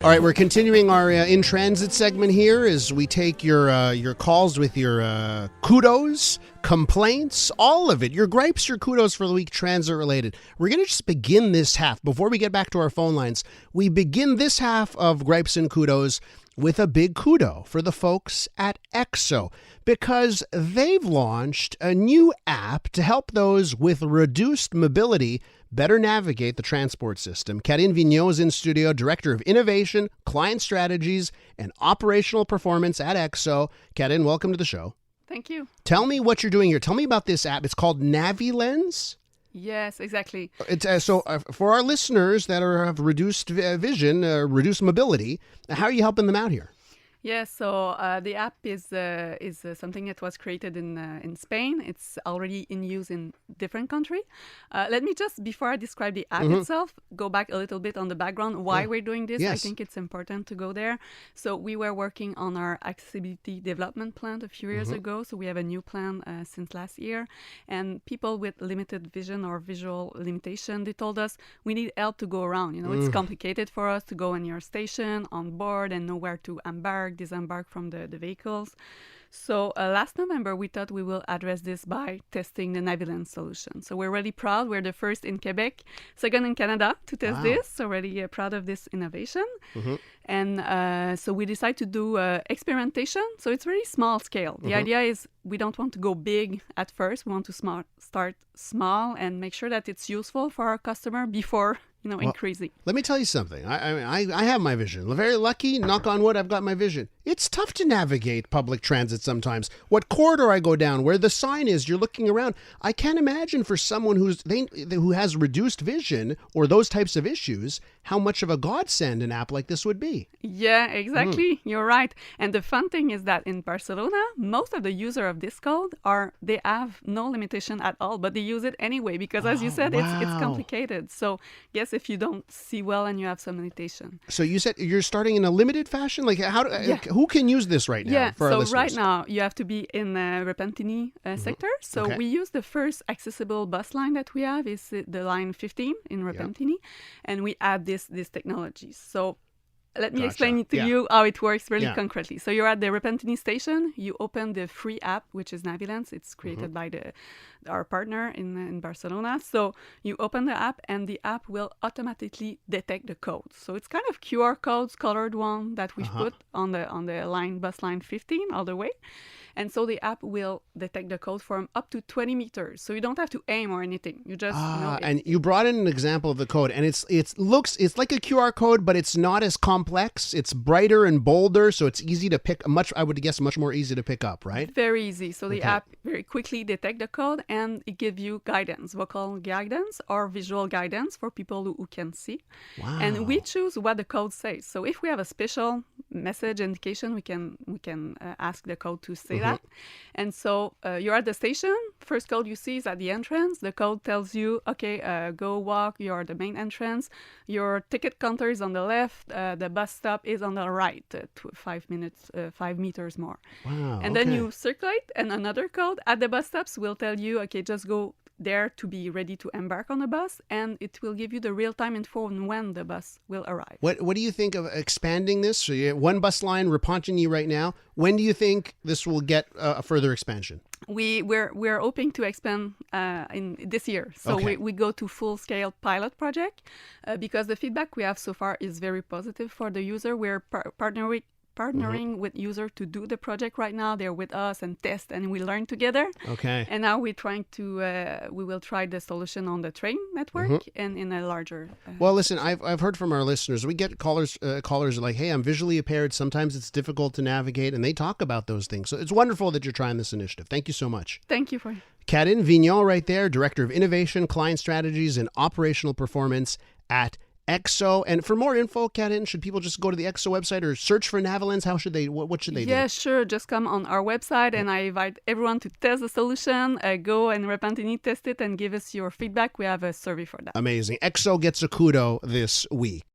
All right, we're continuing our in-transit segment here as we take your calls with your kudos, complaints, all of it, your gripes, your kudos for the week, transit-related. We're going to just begin this half. Before we get back to our phone lines, we begin this half of gripes and kudos with a big kudo for the folks at EXO, because they've launched a new app to help those with reduced mobility better navigate the transport system. Karine Vigneault is in studio, Director of Innovation, Client Strategies, and Operational Performance at EXO. Karine, welcome to the show. Thank you. Tell me what you're doing here. Tell me about this app. It's called NaviLens. Yes, exactly. It's for our listeners that have reduced vision, reduced mobility, how are you helping them out here? Yes, so the app is something that was created in Spain. It's already in use in different countries. Let me just, before I describe the app itself, go back a little bit on the background, why we're doing this. Yes. I think it's important to go there. So we were working on our accessibility development plan a few years ago. So we have a new plan since last year. And people with limited vision or visual limitation, they told us we need help to go around. You know, it's complicated for us to go in your station, on board, and know where to disembark from the vehicles. So last November, we thought we will address this by testing the NaviLens solution. So we're really proud. We're the first in Quebec, second in Canada to test this. So really proud of this innovation. And so we decided to do experimentation. So it's very small scale. The idea is we don't want to go big at first. We want to start small and make sure that it's useful for our customer before increasing. Let me tell you something. I have my vision. Very lucky, knock on wood, I've got my vision. It's tough to navigate public transit sometimes. What corridor I go down, where the sign is, you're looking around. I can't imagine for someone who has reduced vision or those types of issues, how much of a godsend an app like this would be. Yeah, exactly. You're right. And the fun thing is that in Barcelona, most of the users of this code they have no limitation at all, but they use it anyway because, as you said, it's complicated. So yes, if you don't see well and you have some limitation. So you said you're starting in a limited fashion? Like who can use this right now for our listeners? So right now you have to be in the Repentini sector. So we use the first accessible bus line that we have is the line 15 in Repentini, and we add this technology. So let me explain to you how it works really concretely. So you're at the Repentini station, you open the free app, which is NaviLens. It's created by our partner in Barcelona. So you open the app and the app will automatically detect the codes. So it's kind of QR codes, colored one that we've put on the bus line 15 all the way. And so the app will detect the code from up to 20 meters. So you don't have to aim or anything. You just and you brought in an example of the code, and it's like a QR code, but it's not as complex. It's brighter and bolder, so it's easy to pick. Much more easy to pick up, right? Very easy. So the app very quickly detect the code, and it gives you guidance, vocal guidance or visual guidance for people who can see. Wow. And we choose what the code says. So if we have a special message indication, we can ask the code to say that. And so you're at the station. First code you see is at the entrance. The code tells you, okay, go walk. You're the main entrance. Your ticket counter is on the left. The bus stop is on the right. 5 meters more. Wow. And then you circulate, and another code at the bus stops will tell you, okay, just go there to be ready to embark on the bus, and it will give you the real-time info on when the bus will arrive. What do you think of expanding this? So you have one bus line, Repentigny right now. When do you think this will get a further expansion? We're hoping to expand in this year. So we go to full-scale pilot project because the feedback we have so far is very positive for the user. We're partnering with users to do the project right now. They're with us and test, and we learn together. Okay. And now we're trying to, we will try the solution on the train network and in a larger. Well, listen, I've heard from our listeners. We get callers like, hey, I'm visually impaired. Sometimes it's difficult to navigate, and they talk about those things. So it's wonderful that you're trying this initiative. Thank you so much. Thank you for. Karine Vigneault right there, Director of Innovation, Client Strategies, and Operational Performance at EXO. And for more info, Karine, should people just go to the EXO website or search for NaviLens? How should they? What should they do? Yeah, sure. Just come on our website, and I invite everyone to test the solution. Go and Repentini, test it, and give us your feedback. We have a survey for that. Amazing. EXO gets a kudo this week.